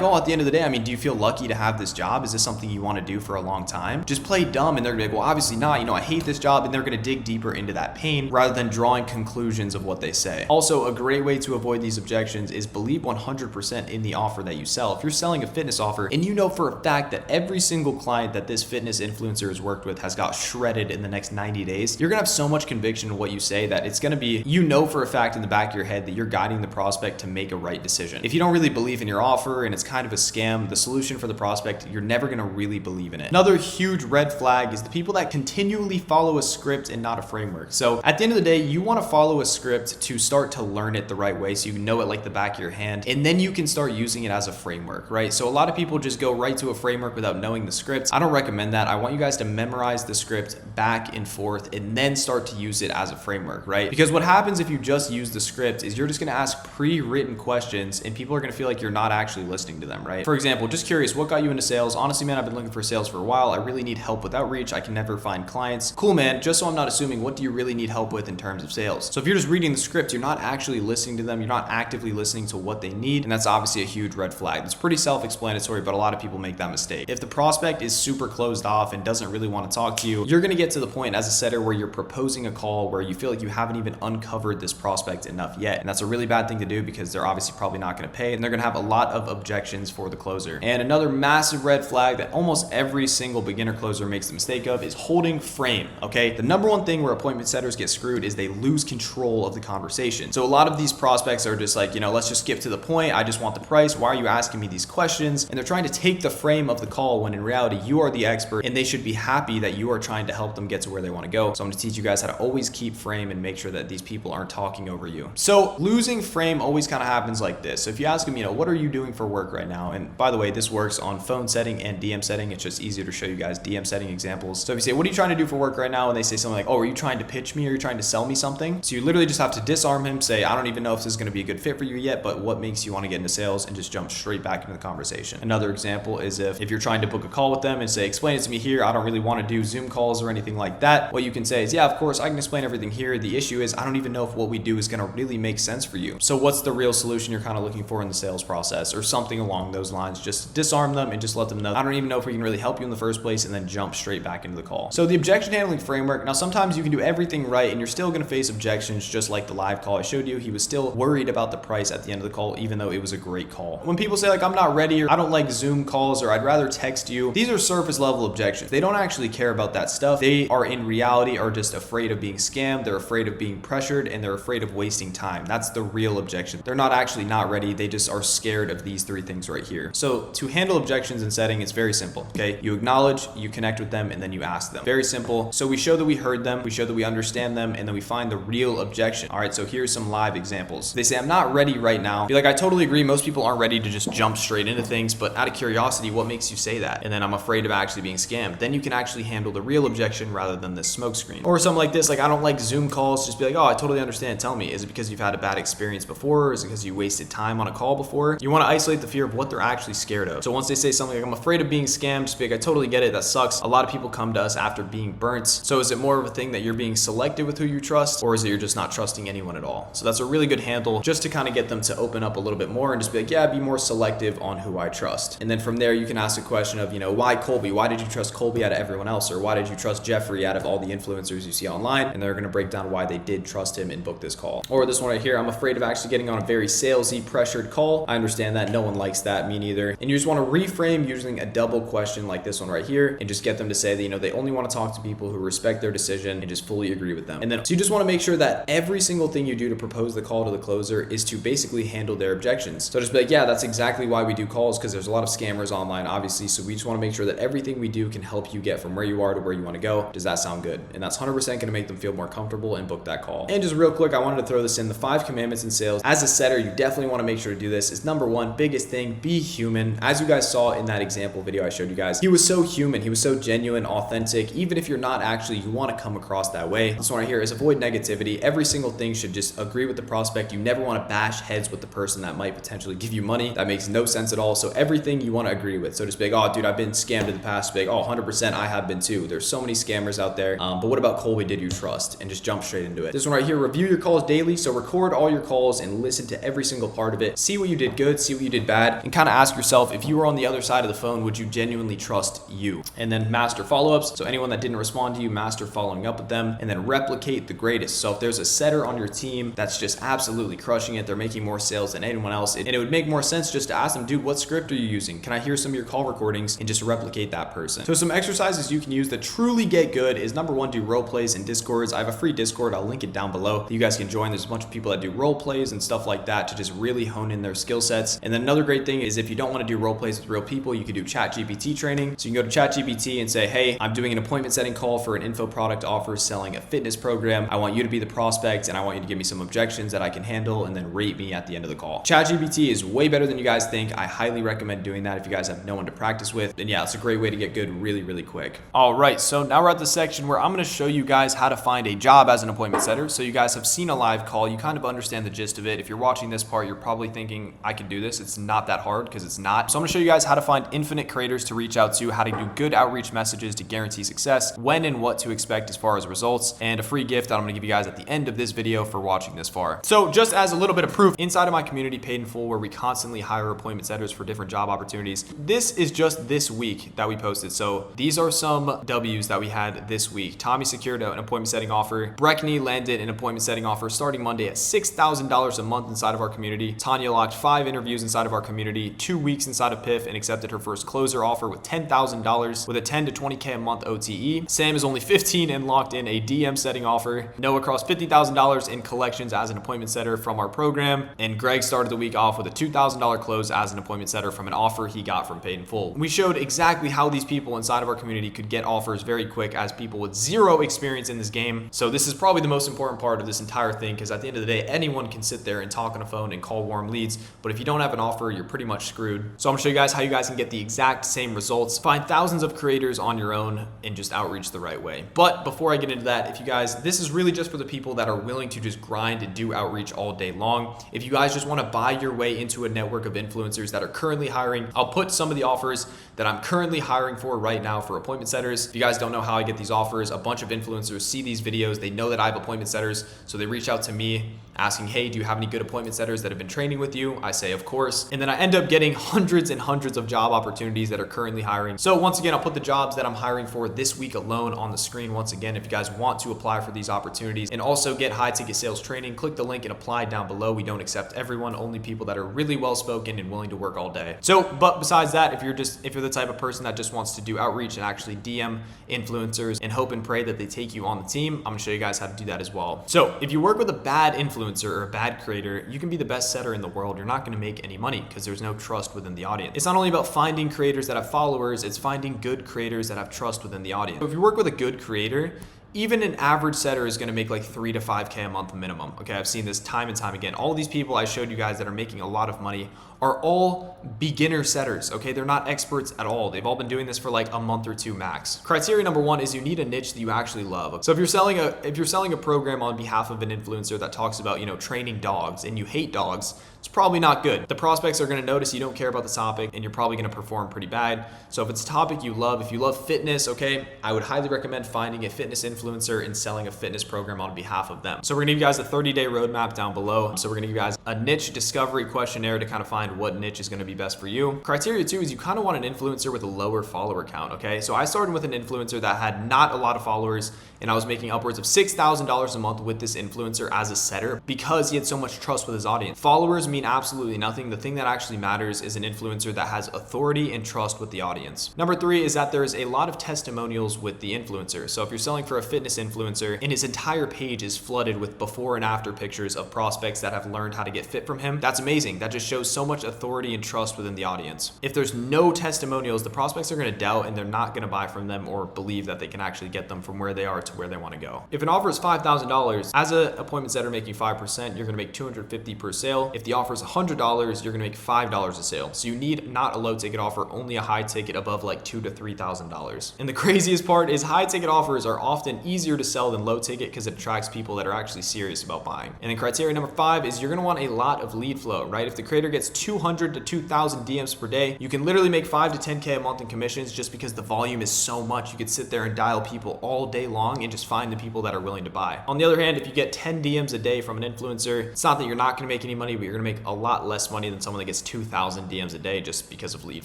oh, at the end of the day, I mean, do you feel lucky to have this job? Is this something you want to do for a long time? Just play dumb, and they're gonna be like, well, obviously not, I hate this job, and they're gonna dig deeper into that pain rather than drawing conclusions of what they say. Also, a great way to avoid these objections is believe 100% in the offer that you sell. If you're selling a fitness offer and you know for a fact that every single client that this fitness influencer has worked with has got shredded in the next 90 days, you're gonna have so much conviction in what you say that it's gonna be, for a fact in the back of your head that you're guiding the prospect to make a right decision. If you don't really believe in your offer and it's kind of a scam, the solution for the prospect, you're never gonna really believe in it. Another huge red flag is the people that continually follow a script and not a framework. So at the end of the day, you want to follow a script to start to learn it the right way so you know it like the back of your hand, and then you can start using it as a framework, right? So a lot of people just go right to a framework without knowing the script. I don't recommend that. I want you guys to memorize the script back and forth and then start to use it as a framework, right? Because what happens if you just use the script is you're just going to ask pre-written questions and people are going to feel like you're not actually listening to them, right? For example, just curious, what got you into sales? Honestly, man, I've been looking for sales for a while. I really need help with outreach. I can never find clients. Cool, man. Just so I'm not assuming, what do you really need help with in terms of sales? So if you're just reading the script, you're not actually listening to them. You're not actively listening to what they need. And that's obviously a huge red flag. It's pretty self-explanatory, but a lot of people make that mistake. If the prospect is super closed off and doesn't really want to talk to you, you're going to get to the point as a setter where you're proposing a call where you feel like you haven't even uncovered this prospect enough yet. And that's a really bad thing to do because they're obviously probably not going to pay and they're going to have a lot of objections for the closer. And another massive red flag that almost every single beginner closer makes the mistake of is holding frame, okay? The number one thing where appointment setters get screwed is they lose control of the conversation. So a lot of these prospects are just like, let's just skip to the point. I just want the price. Why are you asking me these questions? And they're trying to take the frame of the call when in reality, you are the expert and they should be happy that you are trying to help them get to where they want to go. So I'm going to teach you guys how to always keep frame and make sure that these people aren't talking over you. So losing frame always kind of happens like this. So if you ask them, what are you doing for work right now? And by the way, this works on phone setting and DM setting. It's just easier to show you guys DM setting examples. So if you say, what are you trying to do for work right now? And they say something like, oh, are you trying to pitch me? Or are you trying to sell me something? So you literally just have to disarm him, say, I don't even know if this is going to be a good fit for you yet, but what makes you want to get into sales, and just jump straight back into the conversation. Another example is if you're trying to book a call with them and say, explain it to me here. I don't really want to do Zoom calls or anything like that. What you can say is, yeah, of course, I can explain everything here. The issue is I don't even know if what we do is going to really make sense for you. So what's the real solution you're kind of looking for in the sales process, or something along those lines? Just disarm them and just let them know, I don't even know if we can really help you in the first place, and then jump straight back into the call. So the objection handling framework, now sometimes you can do everything right and you're still going to face objections, just like the live call I showed you. He was still worried about the price at the end of the call, even though it was a great call. When people say like, I'm not ready, or I don't like Zoom calls, or I'd rather text you, these are surface level objections. They don't actually care about that stuff. They are in reality are just afraid of being scammed. They're afraid of being pressured, and they're afraid of wasting time. That's the real objection. They're not actually not ready. They just are scared of these three things right here. So to handle objections in setting, it's very simple, okay? You acknowledge, you connect with them, and then you ask them. Very simple. So we show that we heard them, we show that we understand them, and then we find the real objection. All right, so here's some live examples. They say, I'm not ready right now. Be like, I totally agree. Most people aren't ready to just jump straight into things, but out of curiosity, what makes you say that? And then I'm afraid of actually being scammed. Then you can actually handle the real objection rather than this smoke screen. Or something like this, like, I don't like Zoom calls. Just be like, oh, I totally understand. Tell me, is it because you've had a bad experience before? Or is it because you wasted time on a call before? You want to isolate the fear of what they're actually scared of. So once they say something like, I'm afraid of being scammed, just be like, I totally get it. That sucks. A lot of people come to us after being burnt. So is it more of a thing that you're being selective with who you trust, or is it you're just not trusting anyone at all? So that's a really good handle just to kind of get them to open up a little bit more and just be like, yeah, be more selective on who I trust. And then from there, you can ask a question of, why Colby? Why did you trust Colby out of everyone else? Or why did you trust Jeffrey out of all the influencers you see online? And they're going to break down why they did trust him and book this call. Or this one right here, I'm afraid of actually getting on a very salesy, pressured call. I understand that. No one likes that. Me neither. And you just want to reframe using a double question like this one right here, and just get them to say that, they only want to talk to people who respect their decision and just fully agree with them. And then, so you just want to make sure that every single thing you do to propose the call to the closer is to basically handle their objection objections. So just be like, yeah, that's exactly why we do calls, because there's a lot of scammers online, obviously. So we just want to make sure that everything we do can help you get from where you are to where you want to go. Does that sound good? And that's 100% going to make them feel more comfortable and book that call. And just real quick, I wanted to throw this in, the 5 commandments in sales. As a setter, you definitely want to make sure to do this. Is number 1, biggest thing, be human. As you guys saw in that example video I showed you guys, he was so human. He was so genuine, authentic. Even if you're not actually, you want to come across that way. This one right here is avoid negativity. Every single thing should just agree with the prospect. You never want to bash heads with the person that might potentially give you money. That makes no sense at all. So everything you want to agree with. So just be like, oh dude, I've been scammed in the past. Be like, oh, 100% I have been too. There's so many scammers out there. But what about Colby did you trust? And just jump straight into it. This one right here, review your calls daily. So record all your calls and listen to every single part of it. See what you did good, see what you did bad, and kind of ask yourself, if you were on the other side of the phone, would you genuinely trust you? And then master follow-ups. So anyone that didn't respond to you, master following up with them, and then replicate the greatest. So if there's a setter on your team that's just absolutely crushing it, they're making more sales than anyone else, and it would make more sense just to ask them, dude, what script are you using? Can I hear some of your call recordings, and just replicate that person? So some exercises you can use that truly get good is number 1, do role plays in Discords. I have a free Discord, I'll link it down below. You guys can join. There's a bunch of people that do role plays and stuff like that to just really hone in their skill sets. And then another great thing is if you don't want to do role plays with real people, you could do ChatGPT training. So you can go to ChatGPT and say, hey, I'm doing an appointment setting call for an info product offer selling a fitness program. I want you to be the prospect and I want you to give me some objections that I can handle and then rate me at the end of the call. ChatGPT is way better than you guys think. I highly recommend doing that if you guys have no one to practice with. And yeah, it's a great way to get good really, really quick. All right, so now we're at the section where I'm going to show you guys how to find a job as an appointment setter. So you guys have seen a live call. You kind of understand the gist of it. If you're watching this part, you're probably thinking, I can do this. It's not that hard, because it's not. So I'm going to show you guys how to find infinite creators to reach out to, how to do good outreach messages to guarantee success, when and what to expect as far as results, and a free gift that I'm going to give you guys at the end of this video for watching this far. So just as a little bit of proof, inside of my community, Paid in Full, where we constantly hire appointment setters for different job opportunities, this is just this week that we posted. So these are some W's that we had this week. Tommy secured an appointment setting offer. Breckney landed an appointment setting offer starting Monday at $6,000 a month inside of our community. Tanya locked 5 interviews inside of our community, 2 weeks inside of PIF, and accepted her first closer offer with $10,000 with a 10 to 20K a month OTE. Sam is only 15 and locked in a DM setting offer. Noah crossed $50,000 in collections as an appointment setter from our program. And Greg started the week off with a $2,000 close as an appointment setter from an offer he got from Paid in Full. We showed exactly how these people inside of our community could get offers very quick as people with zero experience in this game. So this is probably the most important part of this entire thing, because at the end of the day, anyone can sit there and talk on a phone and call warm leads. But if you don't have an offer, you're pretty much screwed. So I'm gonna show you guys how you guys can get the exact same results, find thousands of creators on your own, and just outreach the right way. But before I get into that, if you guys, this is really just for the people that are willing to just grind and do outreach all day long. If you guys just want to buy your way into a network of influencers that are currently hiring, I'll put some of the offers that I'm currently hiring for right now for appointment setters. If you guys don't know how I get these offers, a bunch of influencers see these videos, they know that I have appointment setters, so they reach out to me asking, hey, do you have any good appointment setters that have been training with you? I say, of course. And then I end up getting hundreds and hundreds of job opportunities that are currently hiring. So once again, I'll put the jobs that I'm hiring for this week alone on the screen. Once again, if you guys want to apply for these opportunities and also get high ticket sales training, click the link and apply down below. We don't accept everyone, only people that are really well spoken and willing to work all day. So, but besides that, if you're the type of person that just wants to do outreach and actually DM influencers and hope and pray that they take you on the team, I'm gonna show you guys how to do that as well. So if you work with a bad influencer or a bad creator, you can be the best setter in the world. You're not gonna make any money because there's no trust within the audience. It's not only about finding creators that have followers, it's finding good creators that have trust within the audience. So if you work with a good creator, even an average setter is going to make like 3 to 5K a month minimum. Okay, I've seen this time and time again. All these people I showed you guys that are making a lot of money are all beginner setters. Okay, they're not experts at all. They've all been doing this for like a month or two max. Criteria number 1 is you need a niche that you actually love. So if you're selling a program on behalf of an influencer that talks about, you know, training dogs and you hate dogs, it's probably not good. The prospects are going to notice you don't care about the topic and you're probably going to perform pretty bad. So if it's a topic you love, if you love fitness, okay, I would highly recommend finding a fitness influencer and selling a fitness program on behalf of them. So we're going to give you guys a 30-day roadmap down below. So we're going to give you guys a niche discovery questionnaire to kind of find find what niche is going to be best for you. Criteria 2 is you kind of want an influencer with a lower follower count, okay? So I started with an influencer that had not a lot of followers, and I was making upwards of $6,000 a month with this influencer as a setter because he had so much trust with his audience. Followers mean absolutely nothing. The thing that actually matters is an influencer that has authority and trust with the audience. Number 3 is that there is a lot of testimonials with the influencer. So if you're selling for a fitness influencer and his entire page is flooded with before and after pictures of prospects that have learned how to get fit from him, that's amazing. That just shows so much authority and trust within the audience. If there's no testimonials, the prospects are going to doubt and they're not going to buy from them or believe that they can actually get them from where they are to where they want to go. If an offer is $5,000, as an appointment setter making 5%, you're going to make $250 per sale. If the offer is $100, you're going to make $5 a sale. So you need not a low ticket offer, only a high ticket above like $2,000 to $3,000. And the craziest part is high ticket offers are often easier to sell than low ticket because it attracts people that are actually serious about buying. And then criteria number 5 is you're going to want a lot of lead flow, right? If the creator gets 200 to 2,000 DMs per day, you can literally make 5 to 10K a month in commissions just because the volume is so much. You could sit there and dial people all day long and just find the people that are willing to buy. On the other hand, if you get 10 DMs a day from an influencer, it's not that you're not going to make any money, but you're going to make a lot less money than someone that gets 2,000 DMs a day just because of lead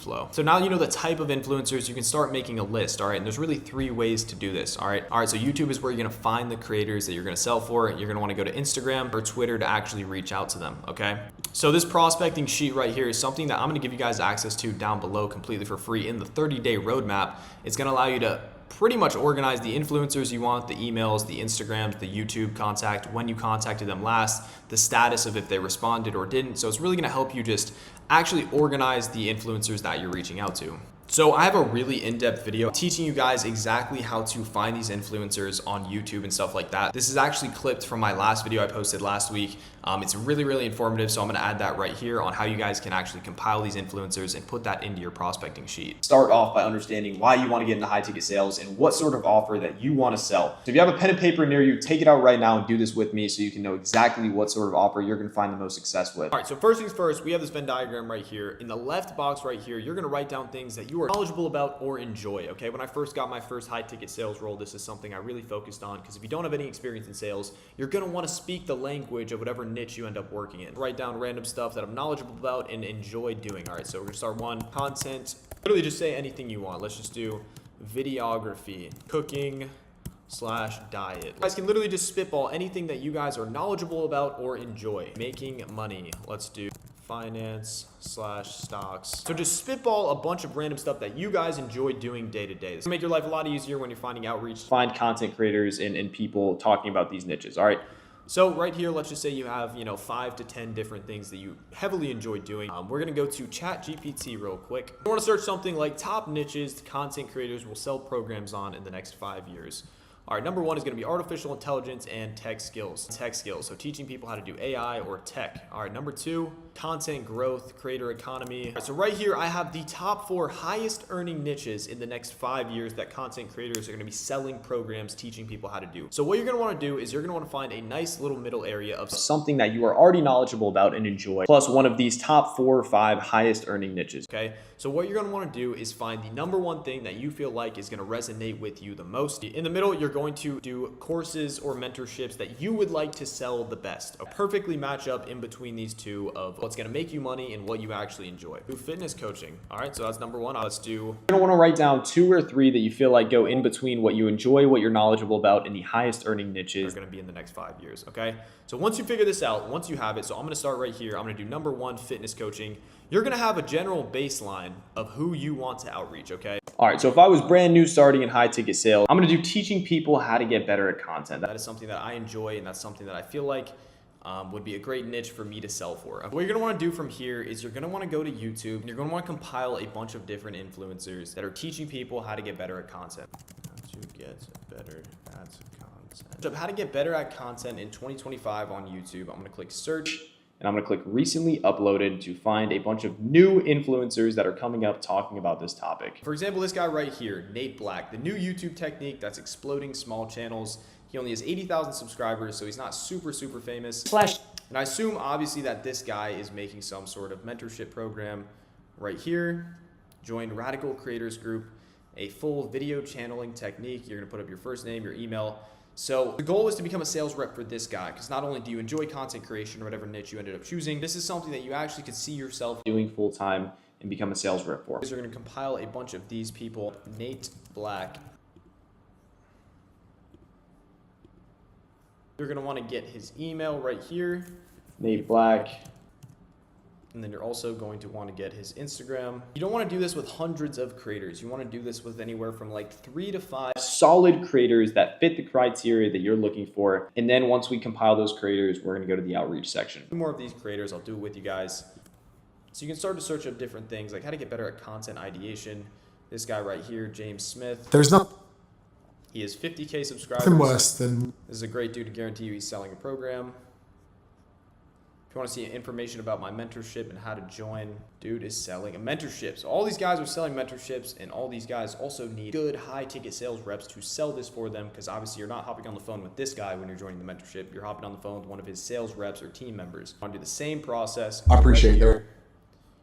flow. So now you know the type of influencers, you can start making a list, all right? And there's really 3 ways to do this, all right? All right, so YouTube is where you're going to find the creators that you're going to sell for. You're going to want to go to Instagram or Twitter to actually reach out to them, okay? So this prospecting sheet right here is something that I'm going to give you guys access to down below completely for free in the 30-day roadmap. It's going to allow you to pretty much organize the influencers you want, the emails, the Instagrams, the YouTube contact, when you contacted them last, the status of if they responded or didn't. So it's really going to help you just actually organize the influencers that you're reaching out to. So I have a really in-depth video teaching you guys exactly how to find these influencers on YouTube and stuff like that. This is actually clipped from my last video I posted last week. It's really, really informative. So I'm going to add that right here on how you guys can actually compile these influencers and put that into your prospecting sheet. Start off by understanding why you want to get into high ticket sales and what sort of offer that you want to sell. So if you have a pen and paper near you, take it out right now and do this with me so you can know exactly what sort of offer you're going to find the most success with. All right, so first things first, we have this Venn diagram right here. In the left box right here, you're going to write down things that you are knowledgeable about or enjoy, okay? When I first got my first high ticket sales role, this is something I really focused on because if you don't have any experience in sales, you're going to want to speak the language of whatever niche you end up working in. Write down random stuff that I'm knowledgeable about and enjoy doing. All right, so we're gonna start one, content. Literally just say anything you want. Let's just do videography, cooking / diet. You guys can literally just spitball anything that you guys are knowledgeable about or enjoy. Making money. Let's do finance / stocks. So just spitball a bunch of random stuff that you guys enjoy doing day to day. This will make your life a lot easier when you're finding outreach. Find content creators and people talking about these niches. All right. So right here, let's just say you have, 5 to 10 different things that you heavily enjoy doing. We're going to go to ChatGPT real quick. We want to search something like top niches content creators will sell programs on in the next 5 years. All right, number 1 is going to be artificial intelligence and tech skills. Tech skills, so teaching people how to do AI or tech. All right, number 2, content growth, creator economy. All right, so right here, I have the top 4 highest earning niches in the next 5 years that content creators are going to be selling programs, teaching people how to do. So what you're going to want to do is you're going to want to find a nice little middle area of something that you are already knowledgeable about and enjoy, plus one of these top 4 or 5 highest earning niches. Okay, so what you're going to want to do is find the number 1 thing that you feel like is going to resonate with you the most. In the middle, you're going to do courses or mentorships that you would like to sell the best. A perfectly match up in between these two of what's going to make you money and what you actually enjoy. Do fitness coaching. All right, so that's number 1. Let's do. You're going to want to write down 2 or 3 that you feel like go in between what you enjoy, what you're knowledgeable about, and the highest earning niches are going to be in the next 5 years. Okay, so once you figure this out, once you have it, so I'm going to start right here. I'm going to do number 1, fitness coaching. You're going to have a general baseline of who you want to outreach, okay? All right, so if I was brand new starting in high ticket sales, I'm going to do teaching people how to get better at content. That is something that I enjoy, and that's something that I feel like would be a great niche for me to sell for. What you're going to want to do from here is you're going to want to go to YouTube, and you're going to want to compile a bunch of different influencers that are teaching people how to get better at content. How to get better at content. So how to get better at content in 2025 on YouTube. I'm going to click search. And I'm going to click recently uploaded to find a bunch of new influencers that are coming up talking about this topic. For example, this guy right here, Nate Black, the new YouTube technique that's exploding small channels. He only has 80,000 subscribers, so he's not super famous. And I assume obviously that this guy is making some sort of mentorship program right here. Join Radical Creators Group, a full video channeling technique. You're going to put up your first name, your email, So the goal is to become a sales rep for this guy, because not only do you enjoy content creation or whatever niche you ended up choosing, this is something that you actually could see yourself doing full time and become a sales rep for. So you're going to compile a bunch of these people. Nate Black. You're going to want to get his email right here, Nate Black. And then you're also going to want to get his Instagram. You don't want to do this with hundreds of creators. You want to do this with anywhere from like 3 to 5 solid creators that fit the criteria that you're looking for. And then once we compile those creators, we're going to go to the outreach section. 2 more of these creators, I'll do it with you guys. So you can start to search up different things, like how to get better at content ideation. This guy right here, James Smith. There's nothing He has 50K subscribers. worse than This is a great dude to guarantee you he's selling a program. If you want to see information about my mentorship and how to join, dude is selling a mentorship. So all these guys are selling mentorships, and all these guys also need good high ticket sales reps to sell this for them, because obviously you're not hopping on the phone with this guy when you're joining the mentorship. You're hopping on the phone with one of his sales reps or team members. I want to do the same process. I appreciate that.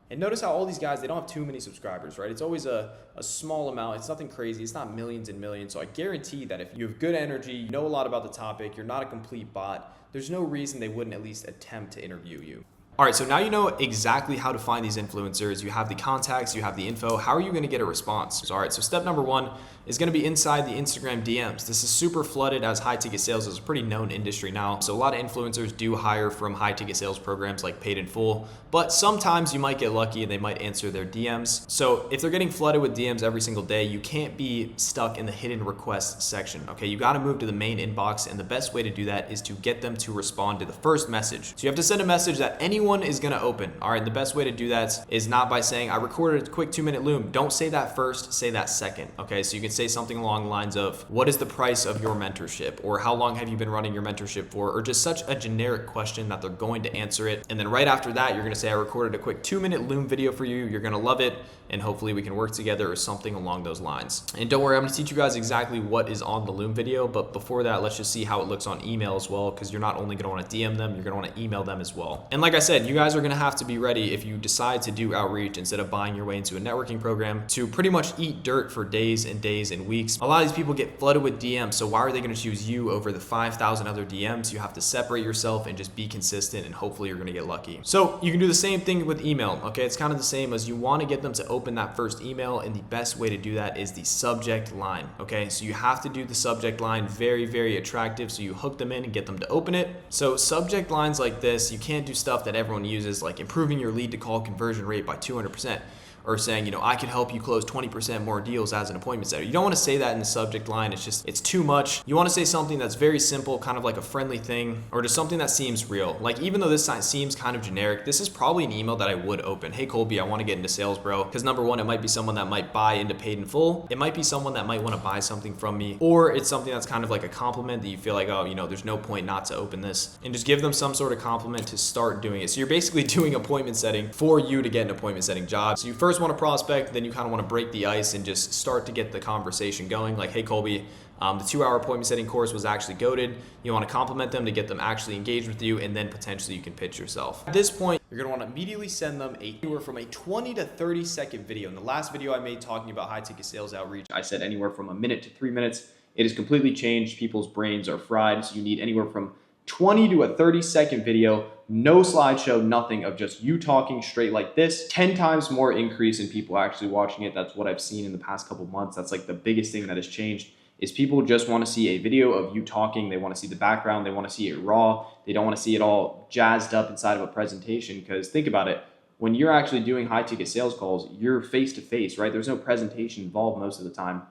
And notice how all these guys, they don't have too many subscribers, right? It's always a small amount. It's nothing crazy. It's not millions and millions. So I guarantee that if you have good energy, you know a lot about the topic, you're not a complete bot, there's no reason they wouldn't at least attempt to interview you. All right, so now you know exactly how to find these influencers. You have the contacts, you have the info. How are you gonna get a response? So, all right, so step number 1 is gonna be inside the Instagram DMs. This is super flooded, as high ticket sales is a pretty known industry now. So a lot of influencers do hire from high ticket sales programs like Paid in Full, but sometimes you might get lucky and they might answer their DMs. So if they're getting flooded with DMs every single day, you can't be stuck in the hidden requests section, okay? You gotta move to the main inbox, and the best way to do that is to get them to respond to the first message. So you have to send a message that anyone is gonna open. All right, the best way to do that is not by saying, I recorded a quick 2-minute loom. Don't say that first, say that second, okay? So you can say something along the lines of, what is the price of your mentorship? Or how long have you been running your mentorship for? Or just such a generic question that they're going to answer it. And then right after that, you're gonna say, I recorded a quick 2-minute loom video for you. You're gonna love it, and hopefully we can work together, or something along those lines. And don't worry, I'm gonna teach you guys exactly what is on the loom video, but before that, let's just see how it looks on email as well, because you're not only gonna wanna DM them, you're gonna wanna email them as well. And like I said, you guys are gonna have to be ready, if you decide to do outreach instead of buying your way into a networking program, to pretty much eat dirt for days and days and weeks. A lot of these people get flooded with DMs, so why are they gonna choose you over the 5,000 other DMs? You have to separate yourself and just be consistent, and hopefully you're gonna get lucky. So you can do the same thing with email, okay? It's kind of the same, as you wanna get them to open that first email, and the best way to do that is the subject line, okay? So you have to do the subject line very, very attractive, so you hook them in and get them to open it. So subject lines like this, you can't do stuff that everyone uses, like improving your lead to call conversion rate by 200%, or saying, you know, I can help you close 20% more deals as an appointment setter. You don't want to say that in the subject line. It's too much. You want to say something that's very simple, kind of like a friendly thing, or just something that seems real. Like, even though this seems kind of generic, this is probably an email that I would open. Hey Colby, I want to get into sales, bro. Because number 1, it might be someone that might buy into Paid in Full. It might be someone that might want to buy something from me, or it's something that's kind of like a compliment that you feel like, oh, you know, there's no point not to open this, and just give them some sort of compliment to start doing it. So you're basically doing appointment setting for you to get an appointment setting job. So you first want to prospect, then you kind of want to break the ice and just start to get the conversation going. Like, hey Colby, the 2-hour appointment setting course was actually goated. You want to compliment them to get them actually engaged with you, and then potentially you can pitch yourself. At this point, you're going to want to immediately send them anywhere from a 20 to 30 second video. In the last video I made talking about high ticket sales outreach, I said anywhere from 1 minute to 3 minutes. It has completely changed. People's brains are fried, so you need anywhere from 20 to a 30-second video, no slideshow, nothing, of just you talking straight like this. 10 times more increase in people actually watching it. That's what I've seen in the past couple months. That's like the biggest thing that has changed, is people just want to see a video of you talking. They want to see the background. They want to see it raw. They don't want to see it all jazzed up inside of a presentation, because think about it. When you're actually doing high ticket sales calls, you're face to face, right? There's no presentation involved most of the time.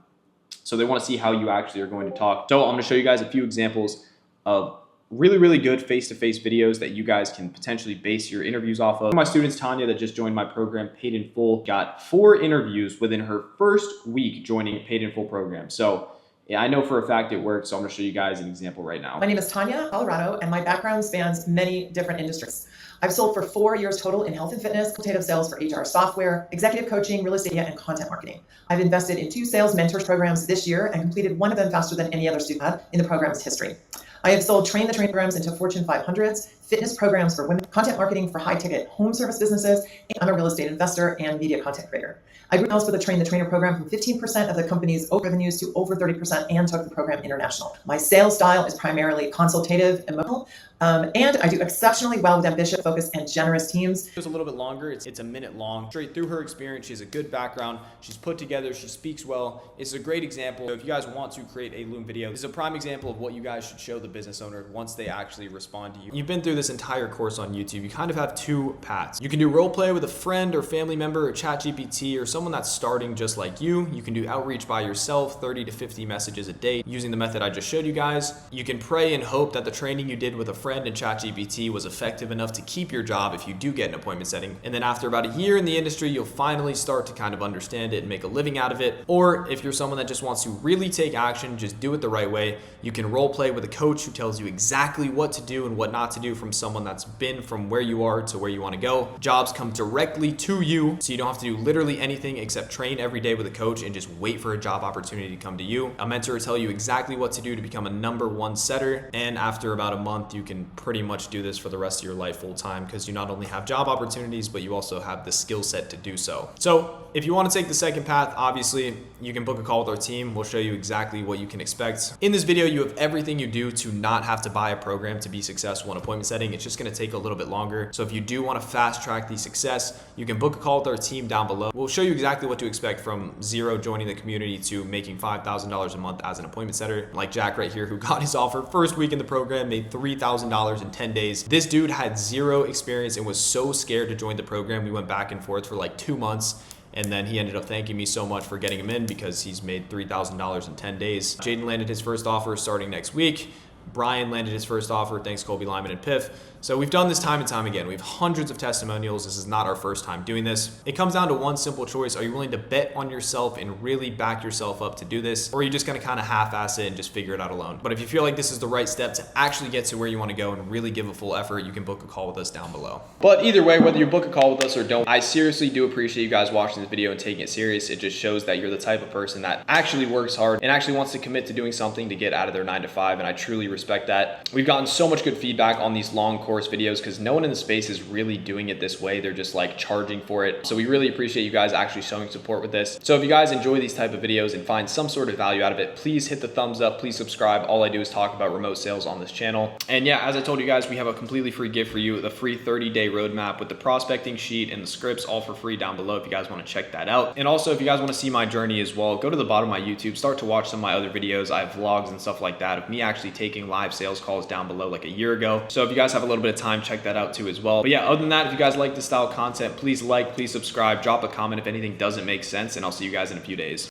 So they want to see how you actually are going to talk. So I'm going to show you guys a few examples of really, really good face-to-face videos that you guys can potentially base your interviews off of. One of my students, Tanya, that just joined my program, Paid in Full, got 4 interviews within her first week joining Paid in Full program. So yeah, I know for a fact it works. So I'm gonna show you guys an example right now. My name is Tanya, Colorado, and my background spans many different industries. I've sold for 4 years total in health and fitness, consultative sales for HR software, executive coaching, real estate, and content marketing. I've invested in 2 sales mentors programs this year and completed one of them faster than any other student had in the program's history. I have sold train the train programs into Fortune 500s, fitness programs for women, content marketing for high-ticket home service businesses, and I'm a real estate investor and media content creator. I grew sales for the Train the Trainer program from 15% of the company's revenues to over 30% and took the program international. My sales style is primarily consultative, emotional, and I do exceptionally well with ambitious, focused, and generous teams. It's a little bit longer. It's a minute long. Straight through her experience, she has a good background. She's put together. She speaks well. It's a great example. So if you guys want to create a Loom video, this is a prime example of what you guys should show the business owner once they actually respond to you. You've been through this entire course on YouTube. You kind of have two paths. You can do role play with a friend or family member or ChatGPT or someone that's starting just like you. You can do outreach by yourself, 30 to 50 messages a day using the method I just showed you guys. You can pray and hope that the training you did with a friend in ChatGPT was effective enough to keep your job if you do get an appointment setting. And then after about a year in the industry, you'll finally start to kind of understand it and make a living out of it. Or if you're someone that just wants to really take action, just do it the right way, you can role play with a coach who tells you exactly what to do and what not to do from someone that's been from where you are to where you want to go. Jobs come directly to you, so you don't have to do literally anything except train every day with a coach and just wait for a job opportunity to come to you. A mentor will tell you exactly what to do to become a #1 setter, and after about a month, you can pretty much do this for the rest of your life full time because you not only have job opportunities, but you also have the skill set to do so. So if you want to take the second path, obviously you can book a call with our team. We'll show you exactly what you can expect. In this video, you have everything you do to not have to buy a program to be successful in appointment setting. It's just going to take a little bit longer. So if you do want to fast track the success, you can book a call with our team down below. We'll show you exactly what to expect from zero joining the community to making $5,000 a month as an appointment setter. Like Jack right here, who got his offer first week in the program, made $3,000 in 10 days. This dude had zero experience and was so scared to join the program. We went back and forth for like 2 months. And then he ended up thanking me so much for getting him in because he's made $3,000 in 10 days. Jaden landed his first offer starting next week. Brian landed his first offer, thanks Colby Lyman and Piff. So we've done this time and time again. We have hundreds of testimonials. This is not our first time doing this. It comes down to one simple choice. Are you willing to bet on yourself and really back yourself up to do this? Or are you just gonna kind of half-ass it and just figure it out alone? But if you feel like this is the right step to actually get to where you wanna go and really give a full effort, you can book a call with us down below. But either way, whether you book a call with us or don't, I seriously do appreciate you guys watching this video and taking it serious. It just shows that you're the type of person that actually works hard and actually wants to commit to doing something to get out of their 9 to 5, and I truly respect that. We've gotten so much good feedback on these long course videos because no one in the space is really doing it this way. They're just like charging for it. So we really appreciate you guys actually showing support with this. So if you guys enjoy these type of videos and find some sort of value out of it, please hit the thumbs up, please subscribe. All I do is talk about remote sales on this channel. And yeah, as I told you guys, we have a completely free gift for you, the free 30-day roadmap with the prospecting sheet and the scripts, all for free down below if you guys want to check that out. And also if you guys want to see my journey as well, go to the bottom of my YouTube, start to watch some of my other videos. I have vlogs and stuff like that of me actually taking live sales calls down below like a year ago. So if you guys have a little bit of time, check that out too as well. But yeah, other than that, if you guys like this style of content, please like, please subscribe, drop a comment if anything doesn't make sense, and I'll see you guys in a few days.